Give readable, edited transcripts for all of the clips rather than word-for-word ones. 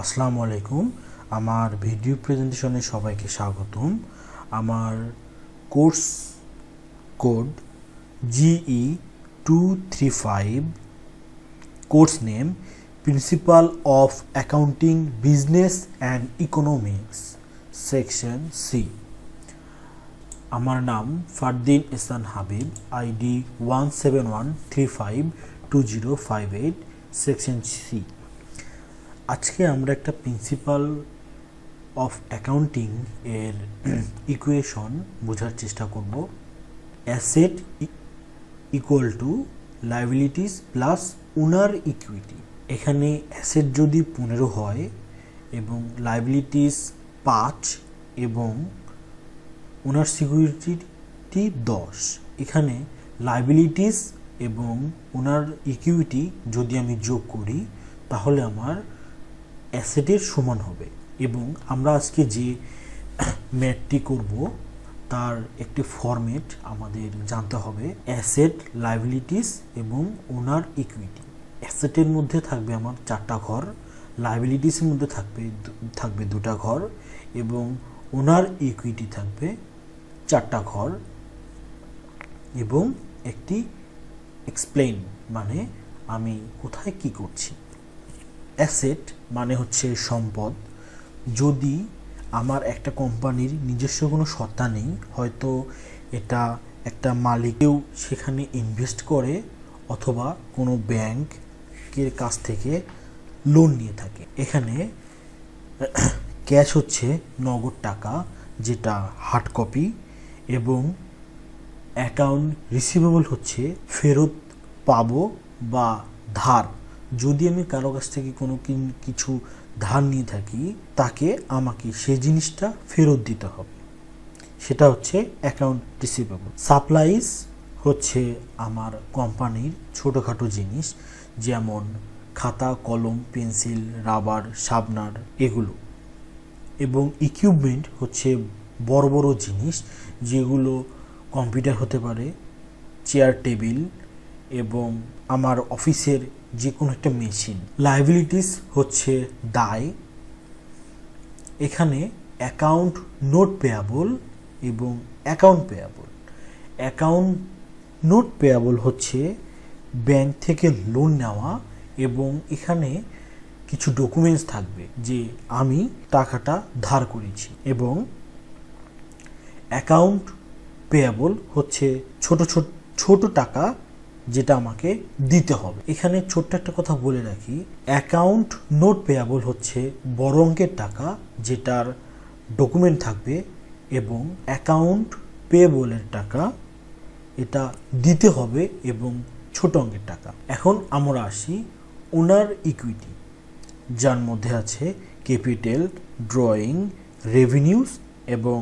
আসসালামু আলাইকুম। আমার ভিডিও প্রেজেন্টেশনে সবাইকে স্বাগতম। আমার course code GE235, course name principal of accounting business and economics, section C. আমার নাম Fardin Ehsan Habib, ID 171352058, section C. আজকে আমরা একটা প্রিন্সিপাল অফ অ্যাকাউন্টিং এর ইকুয়েশন বোঝার চেষ্টা করব। Asset equal to liabilities plus owner equity. এখানে অ্যাসেট যদি 15 হয় এবং লায়াবিলিটিস 5 এবং ওনার সিকিউরিটি 10, এখানে লায়াবিলিটিস এবং ওনার ইকুইটি যদি আমি যোগ করি তাহলে আমার অ্যাসেটের সমান হবে। এবং আমরা আজকে যে ম্যাথটি করব তার একটি ফরম্যাট আমাদের জানতে হবে। অ্যাসেট, লায়াবিলিটিস এবং ওনার ইকুইটি। অ্যাসেটের মধ্যে থাকবে আমার 4টা ঘর, লায়াবিলিটিসের মধ্যে থাকবে 2টা ঘর এবং ওনার ইকুইটি থাকবে 4টা ঘর এবং একটি এক্সপ্লেইন, মানে আমি কোথায় কি করছি। অ্যাসেট মানে হচ্ছে সম্পদ। যদি আমার একটা কোম্পানির নিজস্ব কোনো সত্তা নেই, হয়তো এটা একটা মালিকেও সেখানে ইনভেস্ট করে অথবা কোনো ব্যাংকের কাছ থেকে লোন নিয়ে থাকে। এখানে ক্যাশ হচ্ছে নগদ টাকা, যেটা হার্ড কপি, এবং অ্যাকাউন্ট রিসিভেবল হচ্ছে ফেরত পাবো বা ধার। যদি আমি কারো কাছ থেকে কোনো কিছু ধার নিয়ে থাকি, তাকে আমাকে সেই জিনিসটা ফেরত দিতে হবে, সেটা হচ্ছে অ্যাকাউন্ট রিসিভেবল। সাপ্লাইজ হচ্ছে আমার কোম্পানির ছোটোখাটো জিনিস, যেমন খাতা, কলম, পেন্সিল, রাবার, শার্পনার, এগুলো। এবং ইকুইপমেন্ট হচ্ছে বড় বড় জিনিস, যেগুলো কম্পিউটার হতে পারে, চেয়ার, টেবিল এবং আমার অফিসের যে কোনো একটা মেশিন। লায়াবিলিটিস হচ্ছে দায়। এখানে অ্যাকাউন্ট নোট পেয়াবল এবং account payable. Account note payable হচ্ছে ব্যাংক থেকে লোন নেওয়া এবং এখানে কিছু ডকুমেন্টস থাকবে যে আমি টাকাটা ধার করেছি। এবং অ্যাকাউন্ট পেয়াবল হচ্ছে ছোট টাকা যেটা আমাকে দিতে হবে। এখানে ছোট্ট একটা কথা বলে রাখি, অ্যাকাউন্ট নোট পেয়াবল হচ্ছে বড় অঙ্কের টাকা যেটার ডকুমেন্ট থাকবে, এবং অ্যাকাউন্ট পেয়েবলের টাকা এটা দিতে হবে এবং ছোট অঙ্কের টাকা। এখন আমরা আসি ওনার ইকুইটি, যার মধ্যে আছে ক্যাপিটাল, ড্রয়িং, রেভিনিউস এবং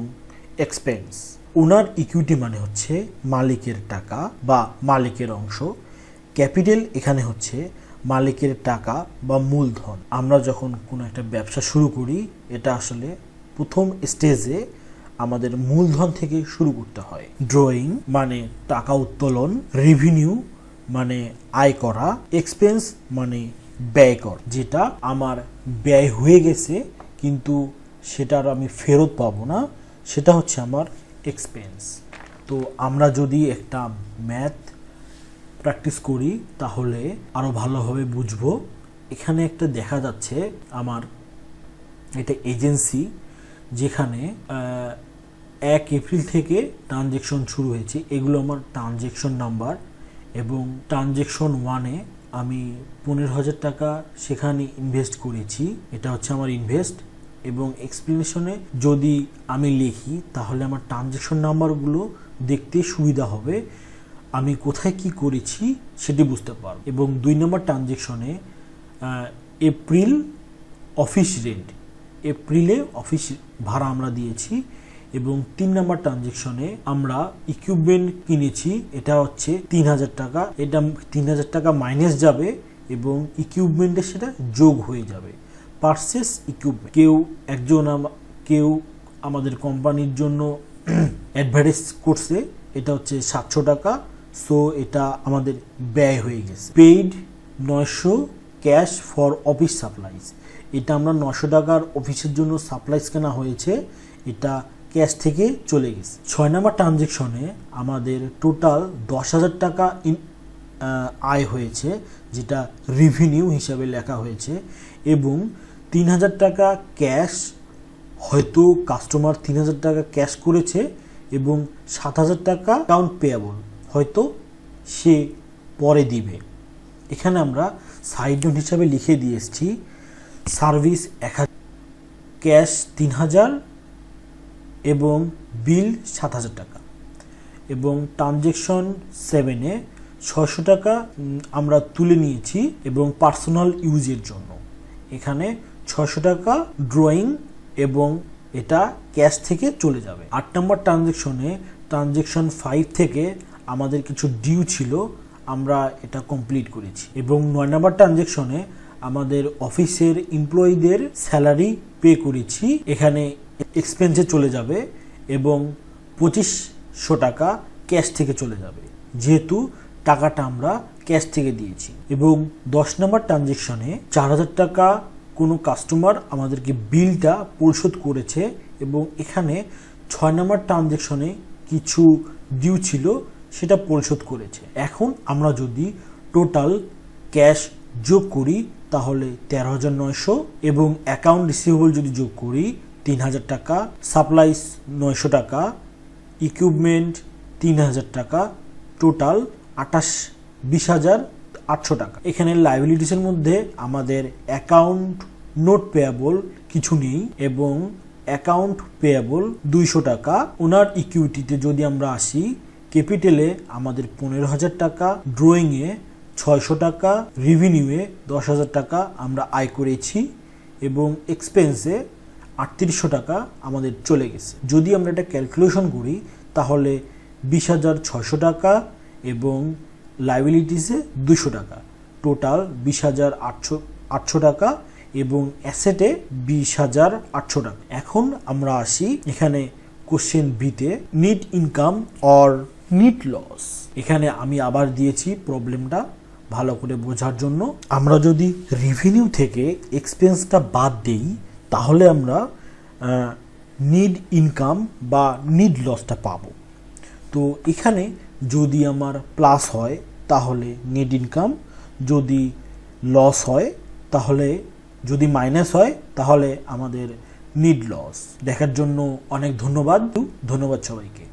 এক্সপেন্স। ওনার ইকুইটি মানে হচ্ছে মালিকের টাকা বা মালিকের অংশ। ক্যাপিটাল এখানে হচ্ছে মালিকের টাকা বা মূলধন। আমরা যখন কোনো একটা ব্যবসা শুরু করি, এটা আসলে প্রথম স্টেজে আমাদের মূলধন থেকে শুরু করতে হয়। ড্রয়িং মানে টাকা উত্তোলন, রেভিনিউ মানে আয় করা, এক্সপেন্স মানে ব্যয় কর, যেটা আমার ব্যয় হয়ে গেছে কিন্তু সেটার আমি ফেরত পাবো না, সেটা হচ্ছে আমার এক্সপেন্স। তো আমরা যদি একটা ম্যাথ প্র্যাকটিস করি তাহলে আরও ভালোভাবে বুঝবো। এখানে একটা দেখা যাচ্ছে আমার এটা এজেন্সি, যেখানে 1 এপ্রিল থেকে ট্রানজ্যাকশন শুরু হয়েছে। এগুলো আমার ট্রানজ্যাকশন নাম্বার, এবং ট্রানজ্যাকশন 1-এ আমি 15,000 টাকা সেখানে ইনভেস্ট করেছি, এটা হচ্ছে আমার ইনভেস্ট। এবং এক্সপ্লেনেশনে যদি আমি লিখি তাহলে আমার ট্রানজ্যাকশন নাম্বারগুলো দেখতে সুবিধা হবে, আমি কোথায় কি করেছি সেটি বুঝতে পারব। এবং 2 নম্বর ট্রানজ্যাকশনে এপ্রিল অফিস রেন্ট, এপ্রিলে অফিস ভাড়া আমরা দিয়েছি। এবং 3 নম্বর ট্রানজ্যাকশনে আমরা ইকুইপমেন্ট কিনেছি, এটা হচ্ছে 3,000 টাকা। এটা 3,000 টাকা মাইনাস যাবে এবং ইকুইপমেন্টে সেটা যোগ হয়ে যাবে। পারচেস ইকুইপমেন্ট, কেউ আমাদের কোম্পানির জন্য অ্যাডভার্টাইজ করছে, এটা হচ্ছে 700 টাকা, সো এটা আমাদের ব্যয় হয়ে গেছে। Paid 900 cash for office supplies, এটা আমরা 900 টাকার অফিসের জন্য সাপ্লাইস কেনা হয়েছে, এটা ক্যাশ থেকে চলে গেছে। 6 নম্বর ট্রানজেকশনে আমাদের টোটাল 10,000 টাকা আয় হয়েছে, যেটা রেভিনিউ হিসাবে লেখা হয়েছে, এবং 3,000 টাকা ক্যাশ, হয়তো কাস্টমার 3,000 টাকা ক্যাশ করেছে এবং 7,000 টাকা অ্যাকাউন্ট পেয়াবল, হয়তো সে পরে দিবে। এখানে আমরা সাইড নোট হিসাবে লিখে দিয়ে এসেছি সার্ভিস 1,000, ক্যাশ 3,000 এবং বিল 7,000 টাকা। এবং ট্রানজেকশন 7-এ 600 টাকা আমরা তুলে নিয়েছি এবং পার্সোনাল ইউজের জন্য। এখানে 600 টাকা ড্রয়িং এবং এটা ক্যাশ থেকে চলে যাবে। 8 নম্বর ট্রানজেকশনে ট্রানজেকশন 5 থেকে আমাদের কিছু ডিউ ছিল, আমরা এটা কমপ্লিট করেছি। এবং 9 নম্বর ট্রানজেকশনে আমাদের অফিসের এমপ্লয়ীদের স্যালারি পে করেছি, এখানে এক্সপেন্সে চলে যাবে এবং 2500 টাকা ক্যাশ থেকে চলে যাবে, যেহেতু টাকাটা আমরা ক্যাশ থেকে দিয়েছি। এবং 10 নম্বর ট্রানজেকশনে 4,000 টাকা কোনো কাস্টমার আমাদেরকে বিলটা পরিশোধ করেছে এবং এখানে 6 নম্বর ট্রানজেকশনে কিছু ডিউ ছিল, সেটা পরিশোধ করেছে। এখন আমরা যদি টোটাল ক্যাশ যোগ করি তাহলে 13,900 এবং অ্যাকাউন্ট রিসিভেবল যদি যোগ করি 3,000 টাকা, সাপ্লাইস 900 টাকা, ইকুইপমেন্ট 3,000 টাকা, টোটাল 20,800 টাকা। এখানে লাইবিলিটিসের মধ্যে আমাদের অ্যাকাউন্ট নোট পেয়াবল কিছু নেই এবং অ্যাকাউন্ট পেয়াবল 200 টাকা। ওনার ইকুইটিতে যদি আমরা আসি, ক্যাপিটালে আমাদের 15,000 টাকা, ড্রয়িংয়ে 600 টাকা, রেভিনিউয়ে 10,000 টাকা আমরা আয় করেছি এবং এক্সপেন্সে 3800 টাকা আমাদের চলে গেছে। যদি আমরা এটা ক্যালকুলেশন করি তাহলে 20,600 টাকা এবং লাইবিলিটিসে 200 টাকা, টোটাল 20,800 টাকা এবং অ্যাসেটে 20,800 টাকা। এখন আমরা আসি এখানে কোশ্চেন বিতে, net income or net loss. এখানে আমি আবার দিয়েছি প্রবলেমটা ভালো করে বোঝার জন্য। আমরা যদি রেভিনিউ থেকে এক্সপেন্সটা বাদ দেই তাহলে আমরা নিড ইনকাম বা নিড লসটা পাবো। তো এখানে যদি আমার প্লাস হয় তাহলে নিড ইনকাম, যদি লস হয় তাহলে, যদি মাইনাস হয় তাহলে আমাদের নিড লস। দেখার জন্য অনেক ধন্যবাদ সবাইকে।